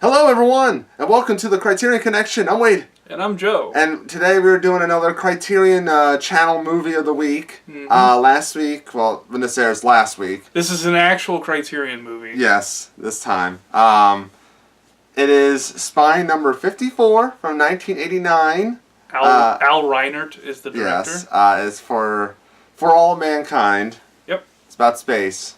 Hello, everyone, and welcome to the Criterion Connection. I'm Wade. And I'm Joe. And today we're doing another Criterion Channel movie of the week. Last week, well, when this airs last week. This is an actual Criterion movie. Yes, this time. It is Spy number 54 from 1989. Al Reinert is the director. Yes, it's for all mankind. Yep. It's about space.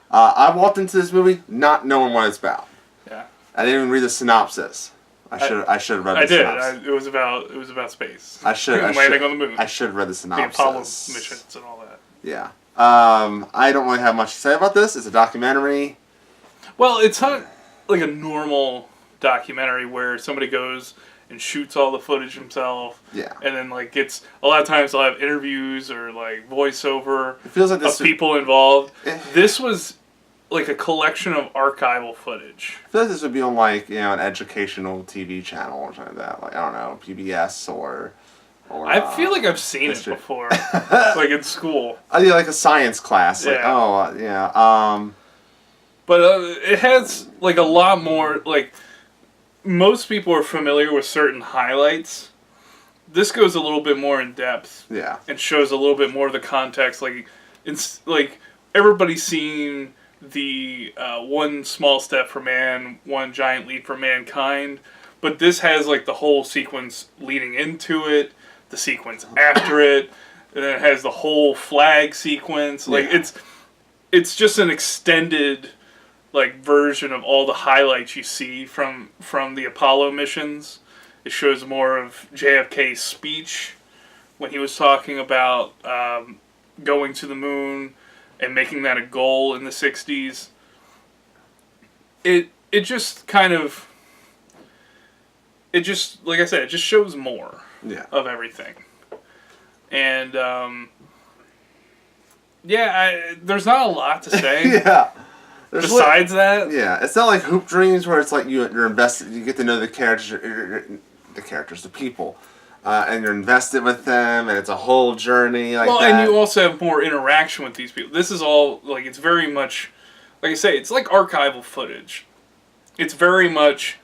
I walked into this movie not knowing what it's about. Yeah. I didn't even read the synopsis. I should have read the synopsis. It was about space. Landing on the moon. I should have read the synopsis. The Apollo missions and all that. Yeah. I don't really have much to say about this. It's a documentary. Well, it's not like a normal documentary where somebody goes and shoots all the footage himself. Yeah. And then gets a lot of times they'll have interviews or voiceover. It feels like this of people involved. This was like a collection of archival footage. I feel like this would be on an educational TV channel or something like that. I don't know, PBS or I feel like I've seen it before, in school. Yeah, like a science class. Yeah. But it has a lot more. Most people are familiar with certain highlights. This goes a little bit more in depth. Yeah. And shows a little bit more of the context. Everybody's seen the one small step for man, one giant leap for mankind, but this has the whole sequence leading into it, the sequence after it, and then it has the whole flag sequence. It's just an extended version of all the highlights you see from the Apollo missions. It shows more of JFK's speech when he was talking about going to the moon and making that a goal in the 60s. It just kind of... It just, like I said, it just shows more of everything. And, there's not a lot to say. Yeah. Besides that. Yeah, it's not like Hoop Dreams where it's you're invested, you get to know the characters, the people. And you're invested with them, and it's a whole journey that. And you also have more interaction with these people. This is all, it's very much, like I say, it's like archival footage. It's very much,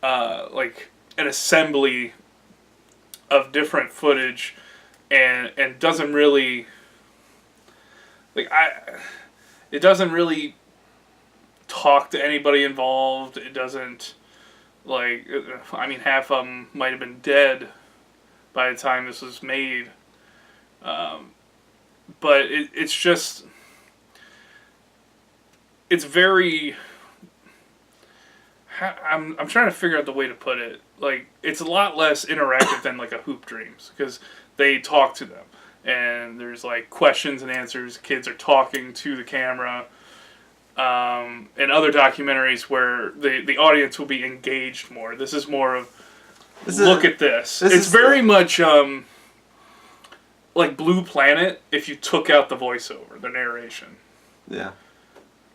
an assembly of different footage, and doesn't really, it doesn't really talk to anybody involved. It doesn't, half of them might have been dead by the time this was made. But it's just... It's very... I'm trying to figure out the way to put it. It's a lot less interactive than a Hoop Dreams, because they talk to them. And there's questions and answers. Kids are talking to the camera. And other documentaries where the audience will be engaged more. This is more of... Look at this. It's very much like Blue Planet if you took out the voiceover, the narration. Yeah.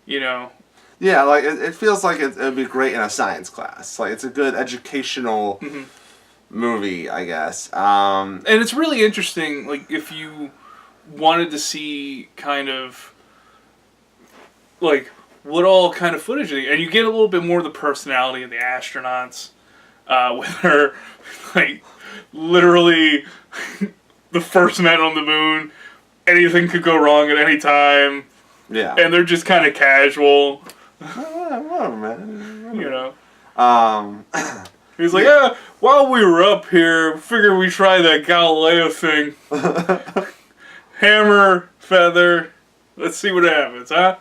You know? Yeah, it feels like it would be great in a science class. It's a good educational movie, I guess. And it's really interesting, if you wanted to see kind of, what all kind of footage, and you get a little bit more of the personality of the astronauts. With her, literally the first man on the moon. Anything could go wrong at any time. Yeah. And they're just kind of casual. Whatever, man. You know. He's while we were up here, figured we'd try that Galileo thing. Hammer, feather. Let's see what happens, huh?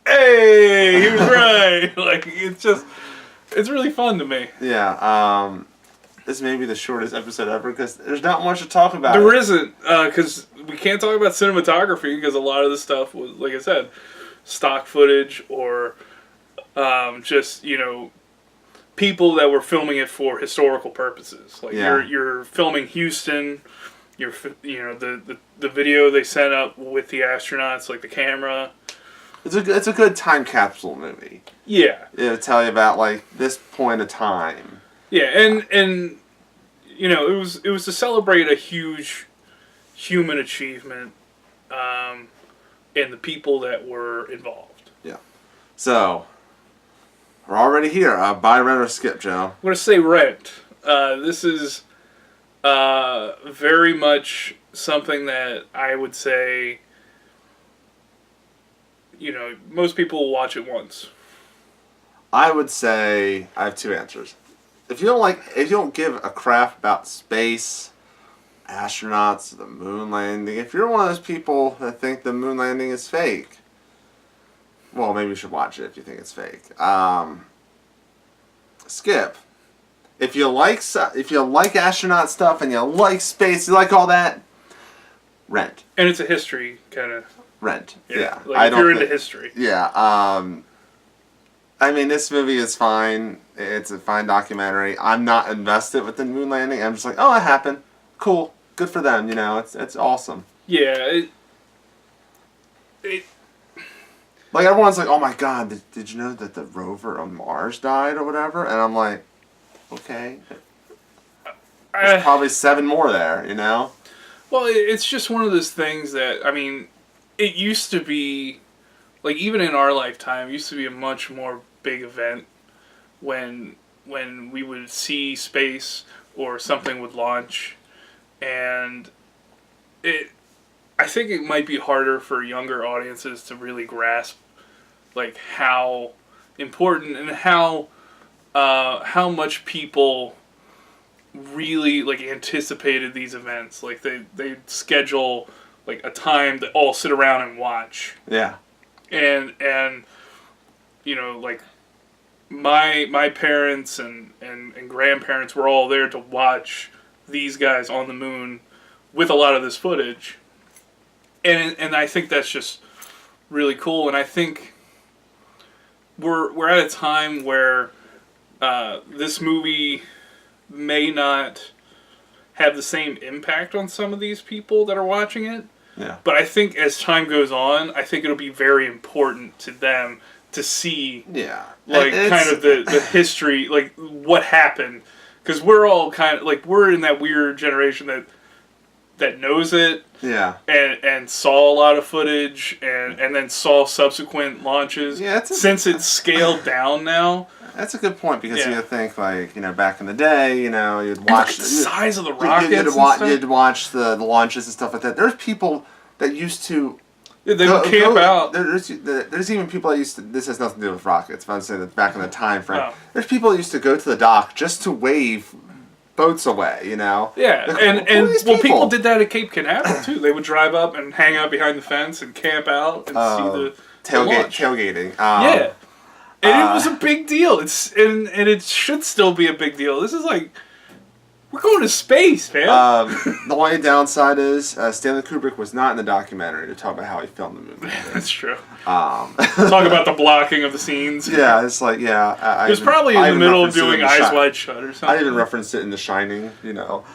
Hey, he was right. It's really fun to me. Yeah, this may be the shortest episode ever because there's not much to talk about. There isn't, because we can't talk about cinematography because a lot of the stuff was, like I said, stock footage or just, people that were filming it for historical purposes. You're filming Houston, the video they sent up with the astronauts, the camera. It's a good time capsule movie. Yeah. It'll tell you about this point of time. Yeah, and it was to celebrate a huge human achievement, and the people that were involved. Yeah. So, We're already here. Buy, rent, or skip, Joe. I'm going to say rent. This is very much something that I would say, most people will watch it once. I would say I have two answers. If you don't give a crap about space, astronauts, the moon landing, if you're one of those people that think the moon landing is fake, well, maybe you should watch it if you think it's fake. Skip. If you like astronaut stuff and you like space, you like all that, rent. And it's a history kind of. Rent. Yeah. Like if you're into history. Yeah. I mean, this movie is fine. It's a fine documentary. I'm not invested with the moon landing. I'm just like, oh, it happened. Cool. Good for them. It's awesome. Yeah. Like, everyone's like, oh my God, did you know that the rover on Mars died or whatever? And I'm like, okay. There's probably 7 more there, Well, it's just one of those things that, I mean, it used to be, like, even in our lifetime, it used to be a much more big event when we would see space or something would launch. And I think it might be harder for younger audiences to really grasp, like, how important and how much people really, like, anticipated these events. Like, they schedule, like, a time to all sit around and watch. Yeah. And like, my parents and grandparents were all there to watch these guys on the moon with a lot of this footage. And I think that's just really cool. And I think we're at a time where this movie may not have the same impact on some of these people that are watching it. Yeah. But I think as time goes on, I think it'll be very important to them to see, like, kind of the history, like, what happened. Because we're all kind of, like, we're in that weird generation that knows it. Yeah. And saw a lot of footage and then saw subsequent launches. Yeah, since it's scaled down now. That's a good point, because you think, like, back in the day, you'd watch the size of the rockets you'd watch the launches and stuff like that. There's people that used to... Yeah, they would camp out. There's even people that used to... This has nothing to do with rockets, but I'm saying that back in the time frame. Oh. There's people that used to go to the dock just to wave boats away, Yeah, like, and people did that at Cape Canaveral, too. They would drive up and hang out behind the fence and camp out and see the tailgating. Yeah. And it was a big deal. And it should still be a big deal. This is like, we're going to space, man. The only downside is Stanley Kubrick was not in the documentary to talk about how he filmed the movie. That's true. Talk about the blocking of the scenes. Yeah, it's like, it was probably in the middle of doing Eyes Wide Shut or something. I even referenced it in The Shining,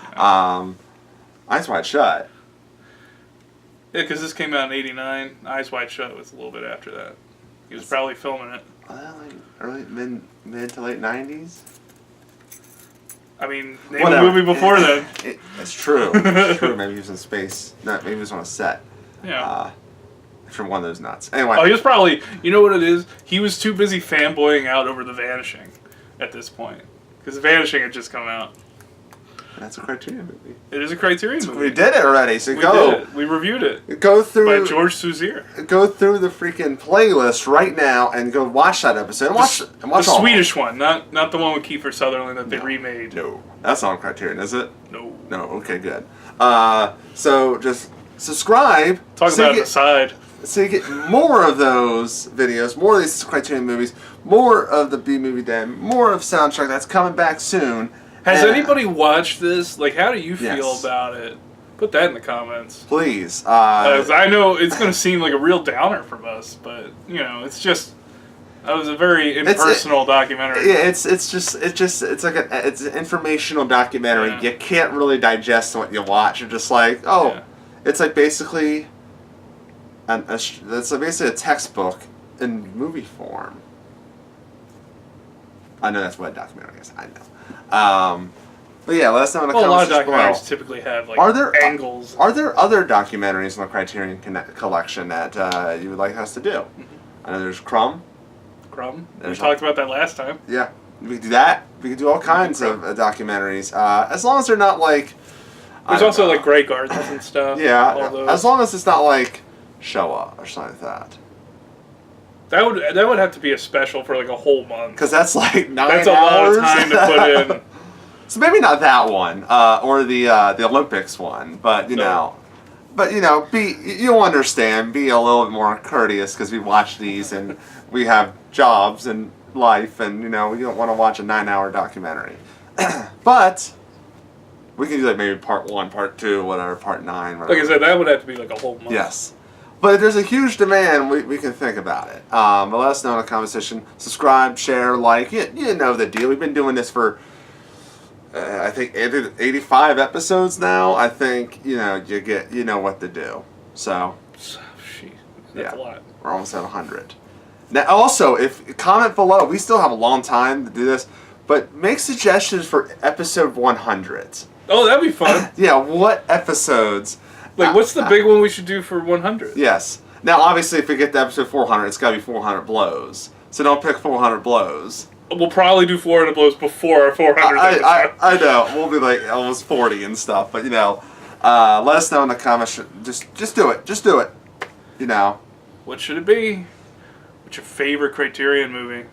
Eyes Wide Shut. Yeah, because this came out in '89. Eyes Wide Shut was a little bit after that. He was probably filming it. Like early, mid to late 90s? I mean, name a movie before then. It's true. It's true. Maybe he was in space. No, maybe he was on a set. Yeah. From one of those nuts. Anyway. Oh, he was probably... You know what it is? He was too busy fanboying out over The Vanishing at this point. Because The Vanishing had just come out. That's a Criterion movie. It is a Criterion movie. We did it already, so we did it. We reviewed it. Go through... By George Souzier. Go through the freaking playlist right now and go watch that episode. And watch the Swedish one, not the one with Kiefer Sutherland that they remade. No. That's not on Criterion, is it? No. No, okay, good. So just subscribe. Talk about it aside. So you get more of those videos, more of these Criterion movies, more of the B-Movie Den, more of Soundtrack that's coming back soon. Has anybody watched this? Like, how do you feel about it? Put that in the comments. Please. I know it's going to seem like a real downer from us, but, it's just... That was a very impersonal documentary. Yeah, it's like it's an informational documentary. Yeah. You can't really digest what you watch. You're just like, it's like basically... It's basically a textbook in movie form. I know that's what a documentary is. I know. But yeah, let us know in the comments. A lot of documentaries typically have angles. Are there other documentaries in the Criterion collection that you would like us to do? Mm-hmm. I know there's Crumb. Crumb. We There's talked about that last time. Yeah, we could do that. We could do all kinds of documentaries, as long as they're not like. There's also like Grey Gardens and stuff. Yeah, all those. as long as it's not like Showa or something like that. That would have to be a special for like a whole month. Because that's like 9 That's a hours. lot of time to put in. So maybe not that one, or the Olympics one, but you'll understand. Be a little bit more courteous because we watch these and we have jobs and life, and we don't want to watch a 9-hour documentary. But we can do like maybe part 1, part 2, whatever, part 9. Whatever. Like I said, that would have to be like a whole month. Yes. But if there's a huge demand, we can think about it. But let us know in the comment section. Subscribe, share, like. You know the deal. We've been doing this for, I think, 85 episodes now. I think, you know what to do. So, That's a lot. We're almost at 100. Now, also, if comment below. We still have a long time to do this. But make suggestions for episode 100. Oh, that'd be fun. Yeah, what episodes... Like, what's the big one we should do for 100? Yes. Now, obviously, if we get to episode 400, it's got to be 400 blows. So don't pick 400 blows. We'll probably do 400 blows before our 400 episode. I know. We'll be like almost 40 and stuff. But, let us know in the comments. Just do it. Just do it. What should it be? What's your favorite Criterion movie?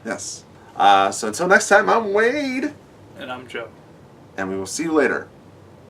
Yes. So until next time, I'm Wade. And I'm Joe. And we will see you later.